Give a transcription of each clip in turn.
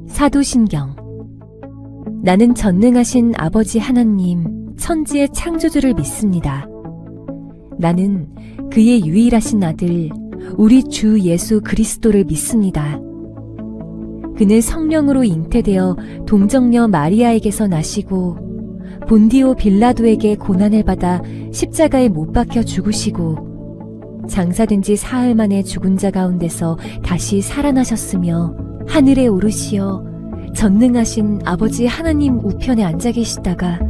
사도신경. 나는 전능하신 아버지 하나님, 천지의 창조주를 믿습니다. 나는 그의 유일하신 아들, 우리 주 예수 그리스도를 믿습니다. 그는 성령으로 잉태되어 동정녀 마리아에게서 나시고 본디오 빌라도에게 고난을 받아 십자가에 못 박혀 죽으시고 장사된 지 사흘 만에 죽은 자 가운데서 다시 살아나셨으며 하늘에 오르시어 전능하신 아버지 하나님 우편에 앉아 계시다가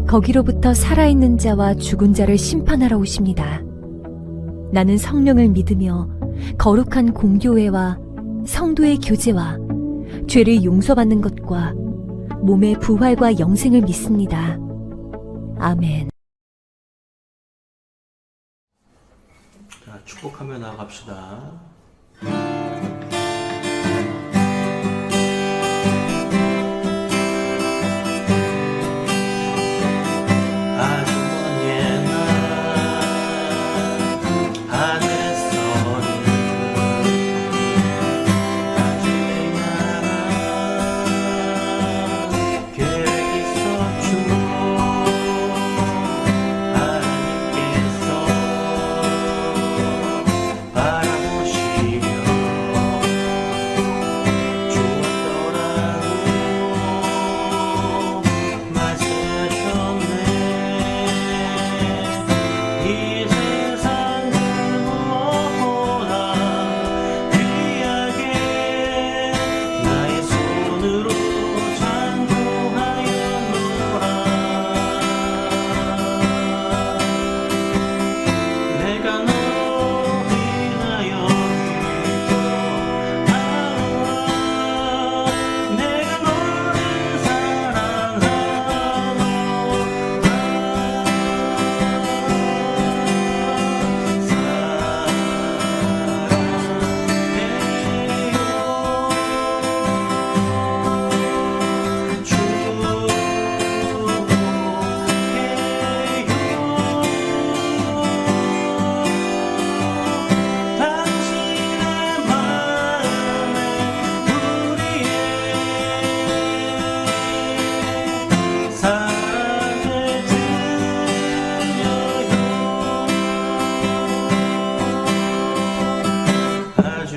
거기로부터 살아있는 자와 죽은 자를 심판하러 오십니다. 나는 성령을 믿으며 거룩한 공교회와 성도의 교제와 죄를 용서받는 것과 몸의 부활과 영생을 믿습니다. 아멘. 자, 축복하며 나아갑시다.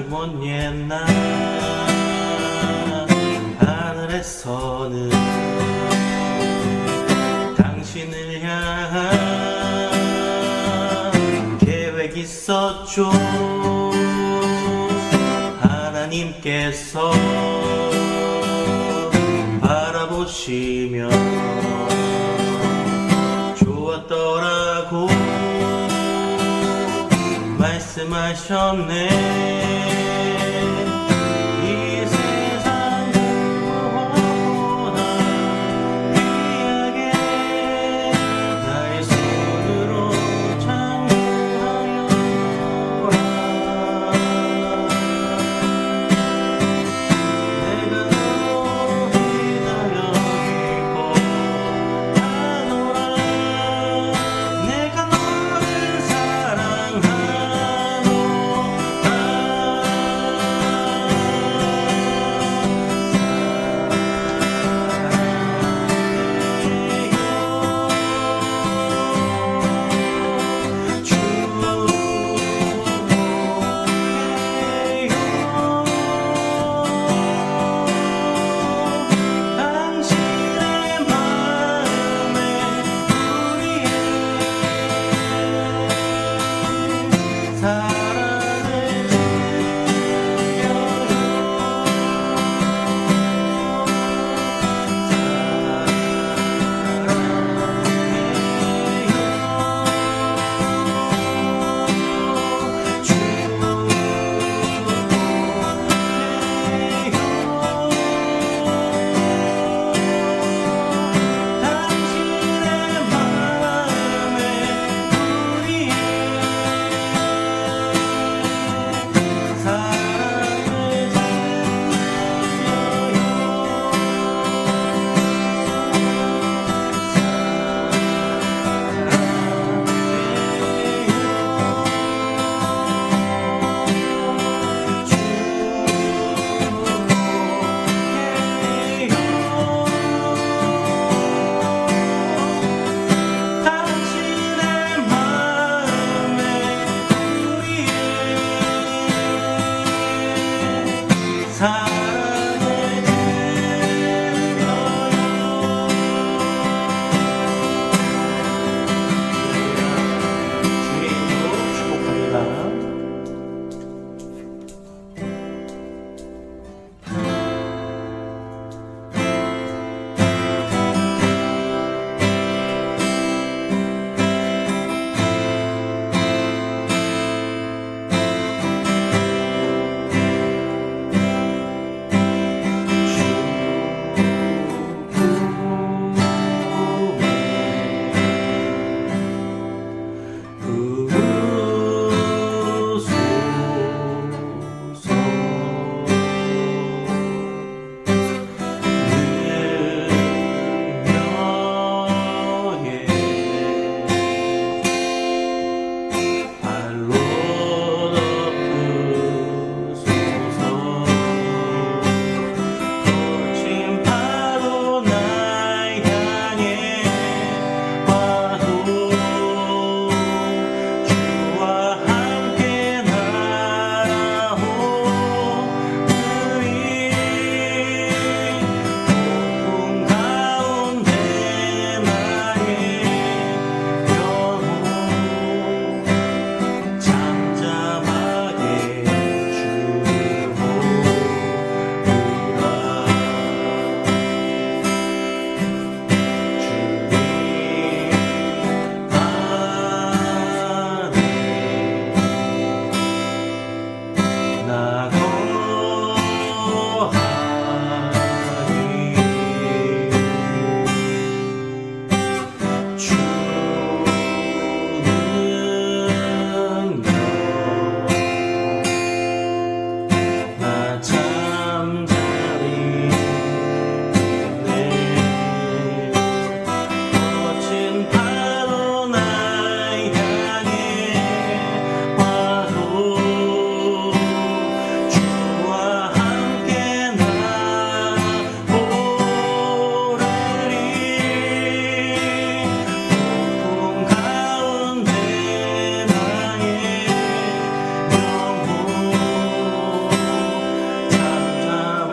먼 옛날 하늘에서는 당신을 향한 계획이 있었죠. 하나님께서 바라보시며 좋았더라고 말씀하셨네.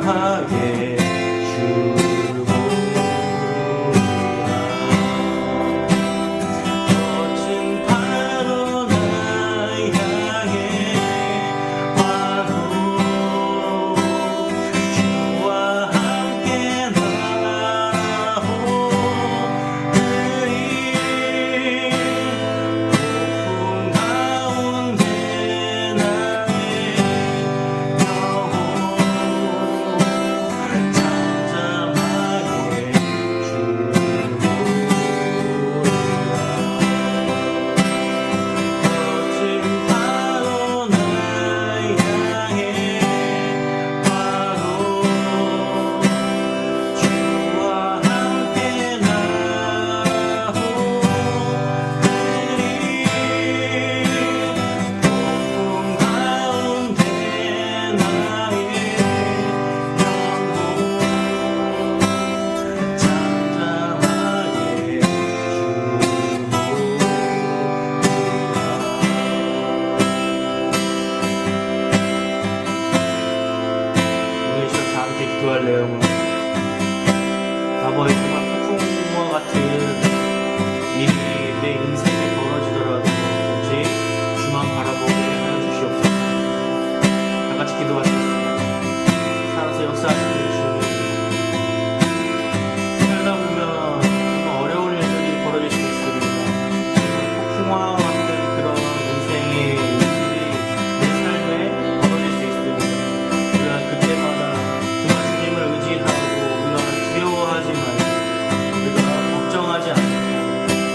잠잠하게 주보라. 거친 파도 날 향해 와도 주와 함께 나오느니 폭풍 가운데 나의 영혼 잠잠하게 거친 파도 날 향해 와도 주와 함께 나오느니 폭풍 가운데 나의 영혼 잠잠하게 오늘 저 다한테 기도할래요. 아버지, 정말 폭풍과 같은 일이 내 인생에 벌어지더라도 오직 주만 바라보게 하여 주시옵소서. 다 같이 기도하시겠습니다. 살아서 역사하시는 주님, 살다 보면 정말 어려운 일들이 벌어질 수 있습니다. 폭풍과 같은 그런 인생의 일들이 내 삶에 벌어질 수 있습니다. 우리가 그때마다 정말 주님을 의지하고 우리가 두려워하지 말고 우리가 걱정하지 않고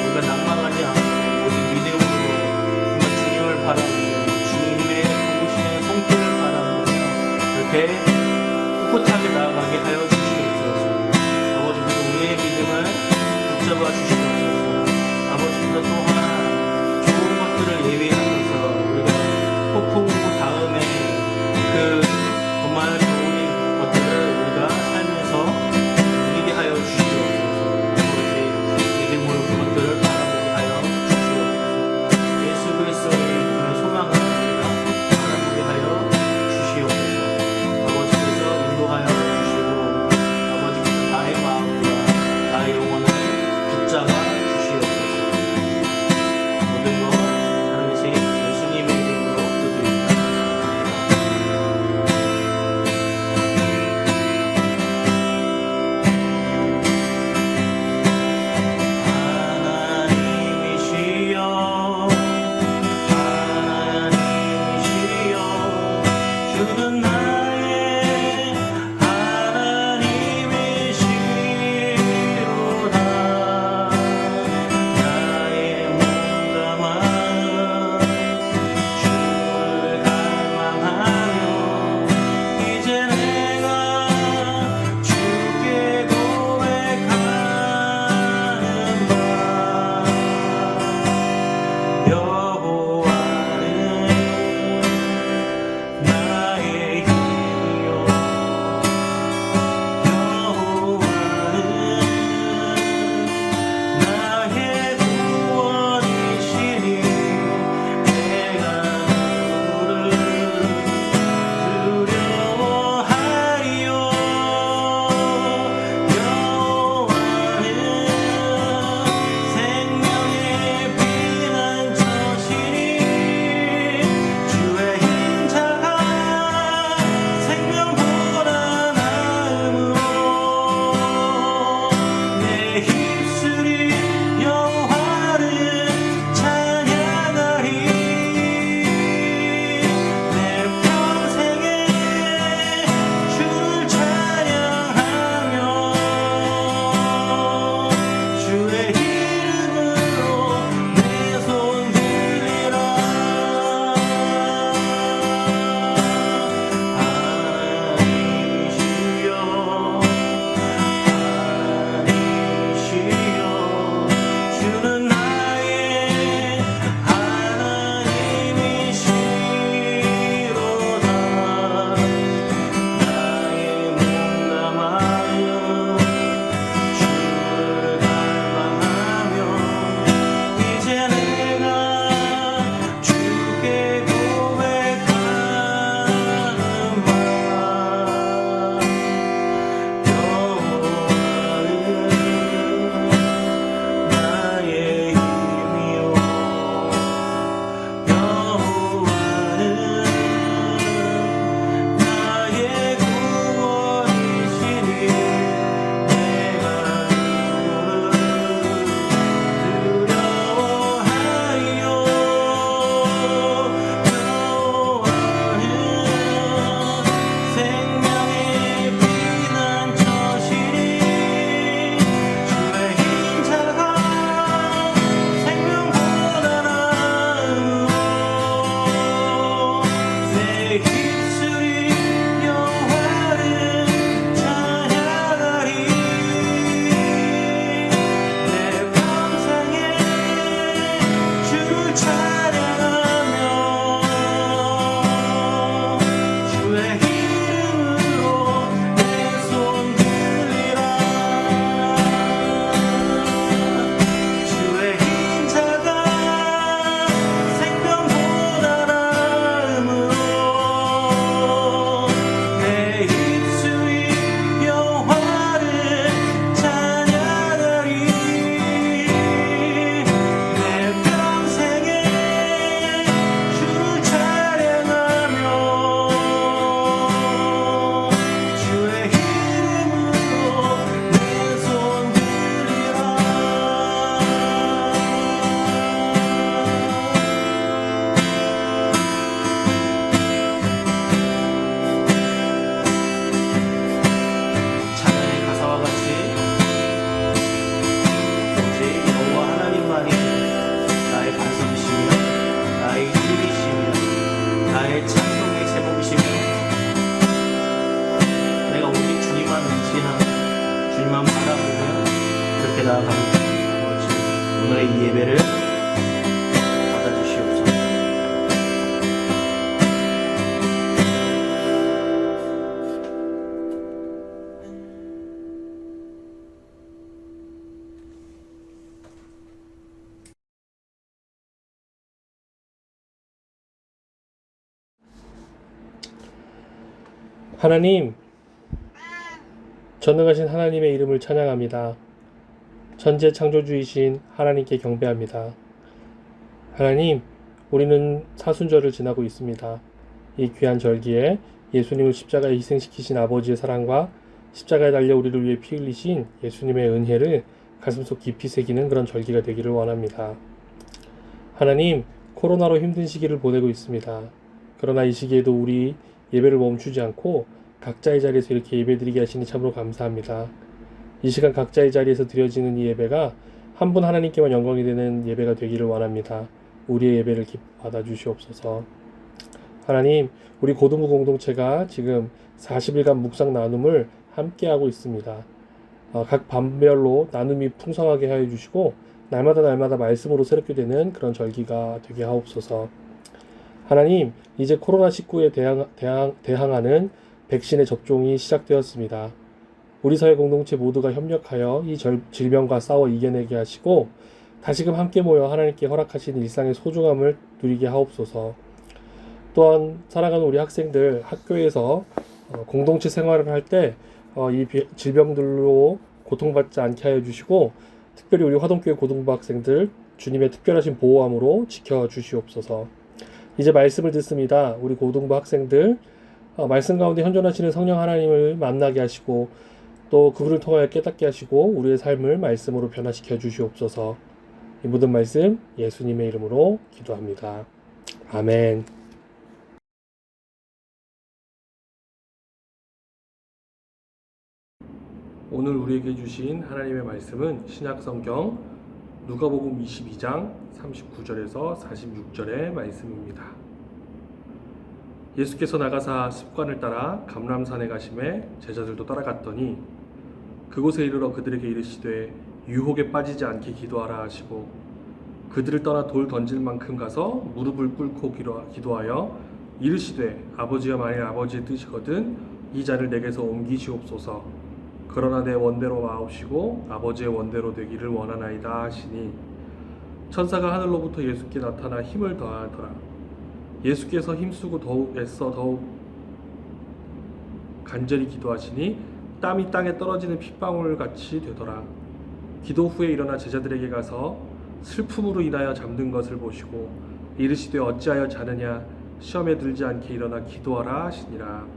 우리가 낭망하지 않고 오직 믿음으로 정말 주님을 바라보며 주님의 도우시는 손길을 바라보며 그렇게 꿋꿋하게 나아가게 하여 주시옵소서. 아버지, 우리의 믿음을 붙잡아 주시옵소서. 아버지, 또한 좋은 것들을 예비하면서 우리가 폭풍 다음에 그 정말 좋은 것들을 우리가 살면서 누리게 하여 주시옵소서. 아버지, 믿음으로 그것들을 바라보게 하여 주시옵소서. 예수 그리스도의 이름의 소망을 우리가 바라보게 하여 주시옵소서. 아버지께서 인도하여 주시고 아버지께서 나의 마음과 나의 영혼을 붙잡아 주시옵소서. 하나님, 전능하신 하나님의 이름을 찬양합니다. 천재 창조주이신 하나님께 경배합니다. 하나님, 우리는 사순절을 지나고 있습니다. 이 귀한 절기에 예수님을 십자가에 희생시키신 아버지의 사랑과 십자가에 달려 우리를 위해 피 흘리신 예수님의 은혜를 가슴속 깊이 새기는 그런 절기가 되기를 원합니다. 하나님, 코로나로 힘든 시기를 보내고 있습니다. 그러나 이 시기에도 우리 예배를 멈추지 않고 각자의 자리에서 이렇게 예배드리게 하시니 참으로 감사합니다. 이 시간 각자의 자리에서 드려지는 이 예배가 한 분 하나님께만 영광이 되는 예배가 되기를 원합니다. 우리의 예배를 기뻐 받아주시옵소서. 하나님, 우리 고등부 공동체가 지금 40일간 묵상 나눔을 함께하고 있습니다. 각 반별로 나눔이 풍성하게 하여 주시고 날마다 말씀으로 새롭게 되는 그런 절기가 되게 하옵소서. 하나님, 이제 코로나19에 대항하는 백신의 접종이 시작되었습니다. 우리 사회 공동체 모두가 협력하여 이 질병과 싸워 이겨내게 하시고 다시금 함께 모여 하나님께 허락하신 일상의 소중함을 누리게 하옵소서. 또한 사랑하는 우리 학생들 학교에서 공동체 생활을 할 때 이 질병들로 고통받지 않게 하여 주시고 특별히 우리 화동교회 고등부 학생들 주님의 특별하신 보호함으로 지켜주시옵소서. 이제 말씀을 듣습니다. 우리 고등부 학생들 말씀 가운데 현존하시는 성령 하나님을 만나게 하시고 또 그분을 통하여 깨닫게 하시고 우리의 삶을 말씀으로 변화시켜 주시옵소서. 이 모든 말씀 예수님의 이름으로 기도합니다. 아멘. 오늘 우리에게 주신 하나님의 말씀은 신약성경 누가복음 22장 39절에서 46절의 말씀입니다. 예수께서 나가사 습관을 따라 감람산에 가심에 제자들도 따라갔더니 그곳에 이르러 그들에게 이르시되 유혹에 빠지지 않게 기도하라 하시고 그들을 떠나 돌 던질 만큼 가서 무릎을 꿇고 기도하여 이르시되 아버지여 만일 아버지의 뜻이거든 이 잔을 내게서 옮기시옵소서. 그러나 내 원대로 마옵시고 아버지의 원대로 되기를 원하나이다 하시니 천사가 하늘로부터 예수께 나타나 힘을 더하더라. 예수께서 힘쓰고 더욱 애써 더욱 간절히 기도하시니 땀이 땅에 떨어지는 핏방울 같이 되더라. 기도 후에 일어나 제자들에게 가서 슬픔으로 인하여 잠든 것을 보시고 이르시되 어찌하여 자느냐 시험에 들지 않게 일어나 기도하라 하시니라.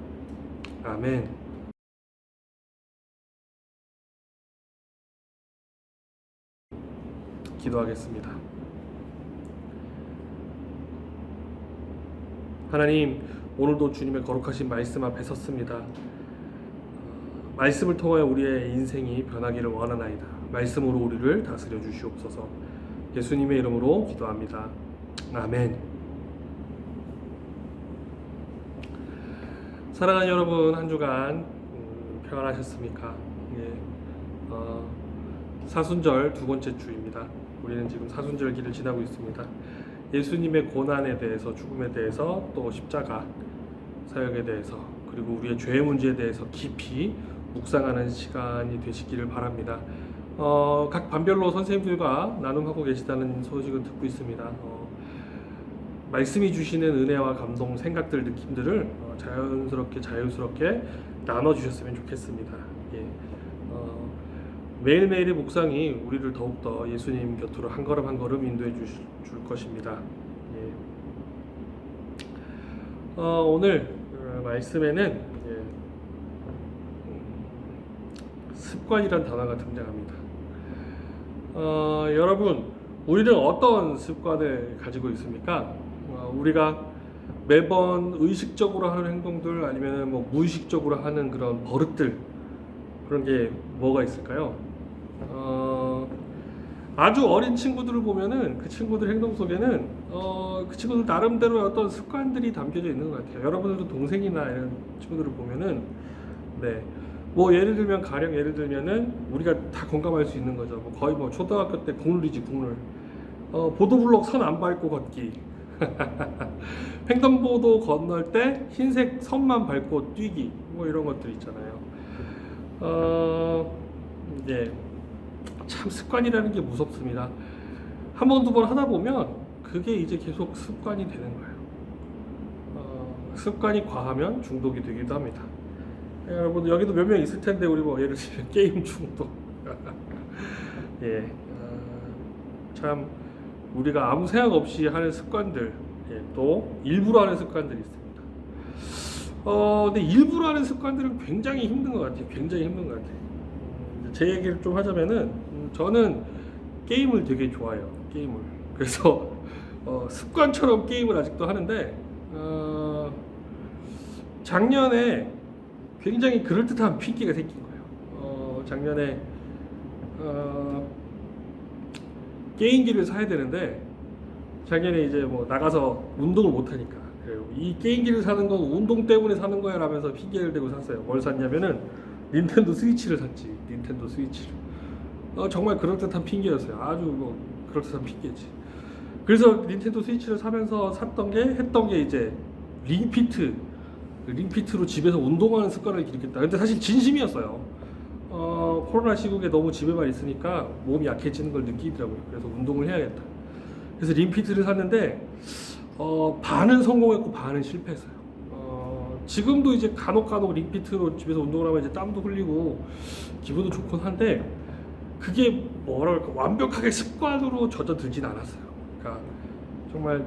아멘. 기도하겠습니다. 하나님, 오늘도 주님의 거룩하신 말씀 앞에 섰습니다. 말씀을 통하여 우리의 인생이 변하기를 원하나이다. 말씀으로 우리를 다스려 주시옵소서. 예수님의 이름으로 기도합니다. 아멘. 사랑하는 여러분, 한 주간 평안하셨습니까? 사순절 두 번째 주입니다. 우리는 지금 사순절기를 지나고 있습니다. 예수님의 고난에 대해서, 죽음에 대해서, 또 십자가 사역에 대해서, 그리고 우리의 죄의 문제에 대해서 깊이 묵상하는 시간이 되시기를 바랍니다. 각 반별로 선생님들과 나눔하고 계시다는 소식은 듣고 있습니다. 말씀이 주시는 은혜와 감동, 생각들, 느낌들을 자연스럽게 나눠주셨으면 좋겠습니다. 매일매일의 묵상이 우리를 더욱더 예수님 곁으로 한 걸음 인도해 줄 것입니다. 오늘 말씀에는 습관이란 단어가 등장합니다. 여러분, 우리는 어떤 습관을 가지고 있습니까? 우리가 매번 의식적으로 하는 행동들 아니면 무의식적으로 하는 그런 버릇들, 그런 게 뭐가 있을까요? 아주 어린 친구들을 보면은 그 친구들 행동 속에는 그 친구들 나름대로의 어떤 습관들이 담겨져 있는 것 같아요. 여러분들도 동생이나 이런 친구들을 보면은 예를 들면은 우리가 다 공감할 수 있는 거죠. 거의 초등학교 때 국룰이지, 국룰. 보도블록 선 안 밟고 걷기. 횡단보도 건널 때 흰색 선만 밟고 뛰기. 이런 것들 있잖아요. 참 습관이라는 게 무섭습니다. 한 번, 두 번 하다 보면 그게 이제 계속 습관이 되는 거예요. 습관이 과하면 중독이 되기도 합니다. 여러분 여기도 몇 명 있을 텐데 우리 뭐 예를 들면 게임 중독. 예, 참 우리가 아무 생각 없이 하는 습관들, 예, 또 일부러 하는 습관들이 있습니다. 근데 일부러 하는 습관들은 굉장히 힘든 것 같아요. 굉장히 힘든 것 같아요. 제 얘기를 좀 하자면은 저는 게임을 되게 좋아해요. 게임을. 그래서 습관처럼 게임을 아직도 하는데 작년에 굉장히 그럴듯한 핑계가 생긴 거예요. 작년에 게임기를 사야 되는데 작년에 이제 뭐 나가서 운동을 못 하니까 이 게임기를 사는 건 운동 때문에 사는 거야 라면서 핑계를 대고 샀어요. 뭘 샀냐면은 닌텐도 스위치를 샀지. 닌텐도 스위치를. 정말 그럴듯한 핑계였어요. 아주 뭐 그럴듯한 핑계지. 그래서 닌텐도 스위치를 사면서 했던 게 이제 링피트로 집에서 운동하는 습관을 기르겠다. 근데 사실 진심이었어요. 코로나 시국에 너무 집에만 있으니까 몸이 약해지는 걸 느끼더라고요. 그래서 운동을 해야겠다. 그래서 링피트를 샀는데 반은 성공했고 반은 실패했어요. 지금도 이제 간혹 링피트로 집에서 운동을 하면 이제 땀도 흘리고 기분도 좋긴 한데 그게 뭐랄까 완벽하게 습관으로 젖어들진 않았어요. 그러니까 정말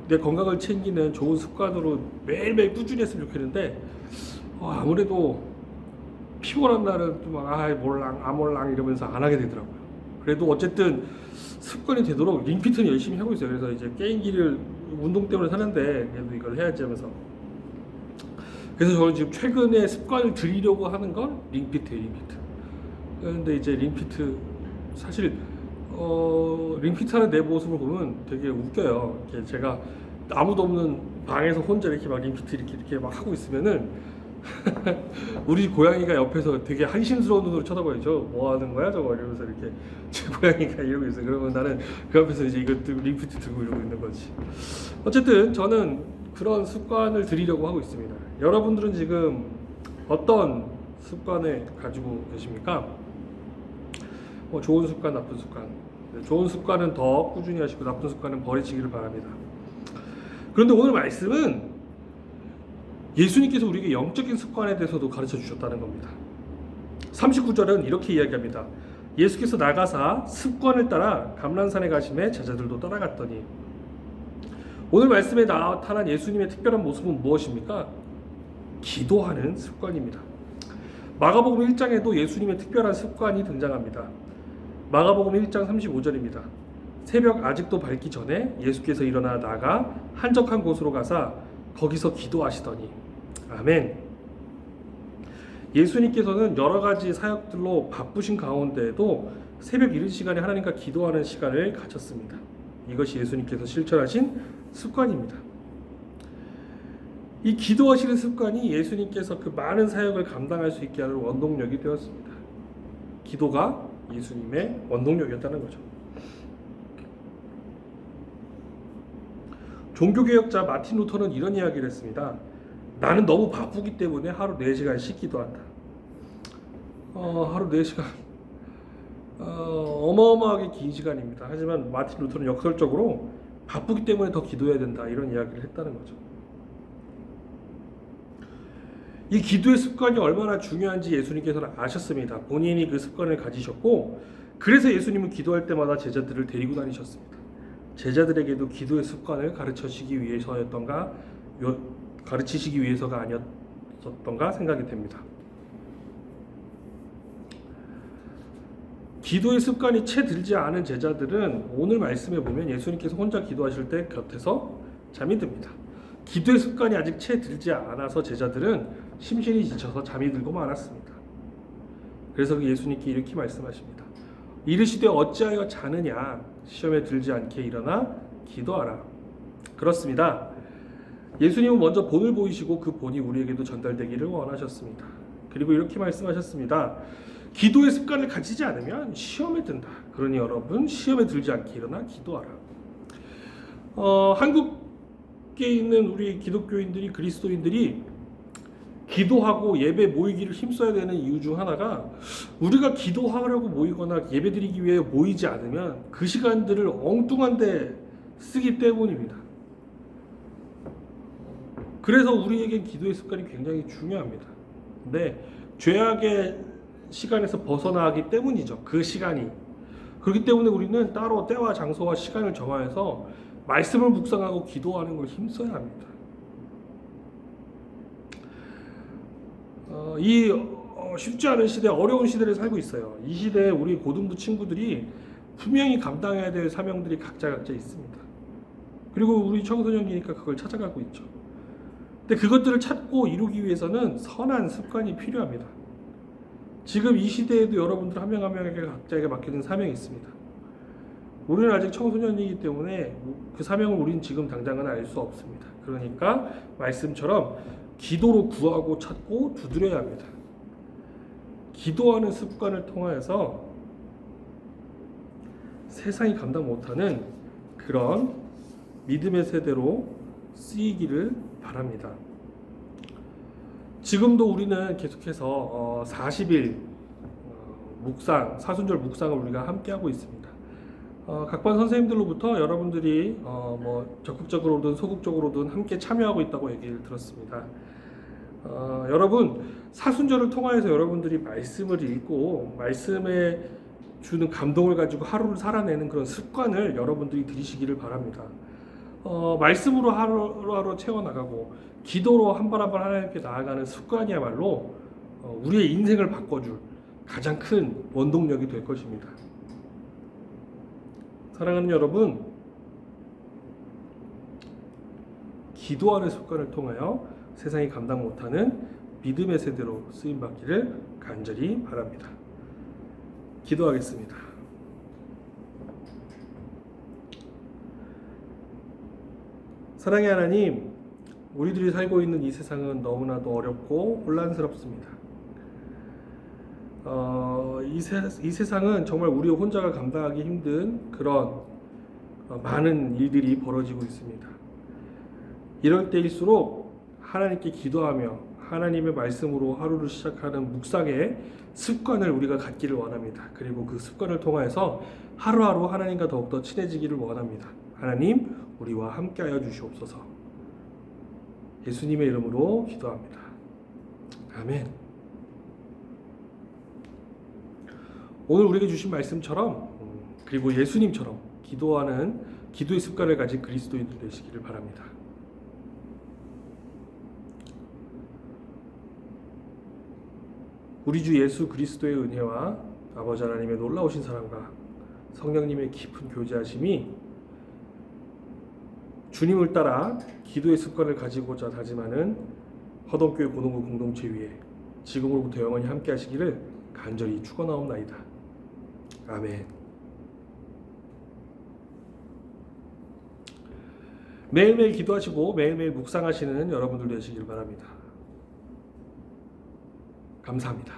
내 건강을 챙기는 좋은 습관으로 매일매일 꾸준히 했으면 좋겠는데 아무래도 피곤한 날은 좀 몰랑 이러면서 안 하게 되더라고요. 그래도 어쨌든 습관이 되도록 링피트는 열심히 하고 있어요. 그래서 이제 게임기를 운동 때문에 사는데 그래도 이걸 해야지 하면서 그래서 저는 지금 최근에 습관을 들이려고 하는 건 링피트예요. 링피트. 근데 이제 링피트 사실 링피트 하는 내 모습을 보면 되게 웃겨요. 이렇게 제가 아무도 없는 방에서 혼자 이렇게 막 링피트 이렇게 막 하고 있으면은 우리 고양이가 옆에서 되게 한심스러운 눈으로 쳐다봐요. 저 뭐 하는 거야 저거 이러면서 이렇게 제 고양이가 이러고 있어요. 그러면 나는 그 앞에서 이제 이거 링피트 들고 이러고 있는 거지. 어쨌든 저는 그런 습관을 들이려고 하고 있습니다. 여러분들은 지금 어떤 습관을 가지고 계십니까? 뭐 좋은 습관, 나쁜 습관. 좋은 습관은 더 꾸준히 하시고 나쁜 습관은 버리시기를 바랍니다. 그런데 오늘 말씀은 예수님께서 우리에게 영적인 습관에 대해서도 가르쳐 주셨다는 겁니다. 39절은 이렇게 이야기합니다. 예수께서 나가사 습관을 따라 감람산에 가심에 제자들도 따라갔더니. 오늘 말씀에 나타난 예수님의 특별한 모습은 무엇입니까? 기도하는 습관입니다. 마가복음 1장에도 예수님의 특별한 습관이 등장합니다. 마가복음 1장 35절입니다. 새벽 아직도 밝기 전에 예수께서 일어나 나가 한적한 곳으로 가사 거기서 기도하시더니. 아멘. 예수님께서는 여러 가지 사역들로 바쁘신 가운데에도 새벽 이른 시간에 하나님과 기도하는 시간을 가졌습니다. 이것이 예수님께서 실천하신 습관입니다. 이 기도하시는 습관이 예수님께서 그 많은 사역을 감당할 수 있게 하는 원동력이 되었습니다. 기도가 예수님의 원동력이었다는 거죠. 종교개혁자 마틴 루터는 이런 이야기를 했습니다. 나는 너무 바쁘기 때문에 하루 4시간씩 기도한다. 하루 4시간 어마어마하게 긴 시간입니다. 하지만 마틴 루터는 역설적으로 바쁘기 때문에 더 기도해야 된다 이런 이야기를 했다는 거죠. 이 기도의 습관이 얼마나 중요한지 예수님께서는 아셨습니다. 본인이 그 습관을 가지셨고 그래서 예수님은 기도할 때마다 제자들을 데리고 다니셨습니다. 제자들에게도 기도의 습관을 가르치시기 위해서가 아니었던가 생각이 됩니다. 기도의 습관이 채 들지 않은 제자들은 오늘 말씀에 보면 예수님께서 혼자 기도하실 때 곁에서 잠이 듭니다. 기도의 습관이 아직 채 들지 않아서 제자들은 심신이 지쳐서 잠이 들고 말았습니다. 그래서 예수님께 이렇게 말씀하십니다. 이르시되 어찌하여 자느냐? 시험에 들지 않게 일어나 기도하라. 그렇습니다. 예수님은 먼저 본을 보이시고 그 본이 우리에게도 전달되기를 원하셨습니다. 그리고 이렇게 말씀하셨습니다. 기도의 습관을 가지지 않으면 시험에 든다. 그러니 여러분 시험에 들지 않게 일어나 기도하라. 한국에 있는 우리 기독교인들이 그리스도인들이 기도하고 예배 모이기를 힘써야 되는 이유 중 하나가 우리가 기도하려고 모이거나 예배드리기 위해 모이지 않으면 그 시간들을 엉뚱한 데 쓰기 때문입니다. 그래서 우리에겐 기도의 습관이 굉장히 중요합니다. 근데 죄악의 시간에서 벗어나기 때문이죠. 그 시간이. 그렇기 때문에 우리는 따로 때와 장소와 시간을 정하여서 말씀을 묵상하고 기도하는 걸 힘써야 합니다. 쉽지 않은 시대, 어려운 시대를 살고 있어요. 이 시대에 우리 고등부 친구들이 분명히 감당해야 될 사명들이 각자 있습니다. 그리고 우리 청소년기니까 그걸 찾아가고 있죠. 근데 그것들을 찾고 이루기 위해서는 선한 습관이 필요합니다. 지금 이 시대에도 여러분들 한 명 한 명에게 각자에게 맡겨진 사명이 있습니다. 우리는 아직 청소년이기 때문에 그 사명을 우리는 지금 당장은 알 수 없습니다. 그러니까 말씀처럼 기도로 구하고 찾고 두드려야 합니다. 기도하는 습관을 통하여서 세상이 감당 못하는 그런 믿음의 세대로 쓰이기를 바랍니다. 지금도 우리는 계속해서 40일 묵상, 사순절 묵상을 우리가 함께 하고 있습니다. 각반 선생님들로부터 여러분들이 적극적으로든 소극적으로든 함께 참여하고 있다고 얘기를 들었습니다. 여러분, 사순절을 통하여서 여러분들이 말씀을 읽고 말씀에 주는 감동을 가지고 하루를 살아내는 그런 습관을 여러분들이 들이시기를 바랍니다. 말씀으로 하루하루 채워나가고 기도로 한 발 한 발 하나님께 나아가는 습관이야말로 우리의 인생을 바꿔줄 가장 큰 원동력이 될 것입니다. 사랑하는 여러분, 기도하는 습관을 통하여 세상이 감당 못하는 믿음의 세대로 쓰임받기를 간절히 바랍니다. 기도하겠습니다. 사랑의 하나님, 우리들이 살고 있는 이 세상은 너무나도 어렵고 혼란스럽습니다. 이 세상은 정말 우리 혼자가 감당하기 힘든 그런 많은 일들이 벌어지고 있습니다. 이럴 때일수록 하나님께 기도하며 하나님의 말씀으로 하루를 시작하는 묵상의 습관을 우리가 갖기를 원합니다. 그리고 그 습관을 통해서 하루하루 하나님과 더욱더 친해지기를 원합니다. 하나님, 우리와 함께하여 주시옵소서. 예수님의 이름으로 기도합니다. 아멘. 오늘 우리에게 주신 말씀처럼 그리고 예수님처럼 기도의 습관을 가진 그리스도인들 되시기를 바랍니다. 우리 주 예수 그리스도의 은혜와 아버지 하나님의 놀라우신 사랑과 성령님의 깊은 교제하심이 주님을 따라 기도의 습관을 가지고자 다짐하는 허동교회 고등부 공동체 위에 지금으로부터 영원히 함께 하시기를 간절히 축원하옵나이다. 아멘. 매일매일 기도하시고 매일매일 묵상하시는 여러분들 되시길 바랍니다. 감사합니다.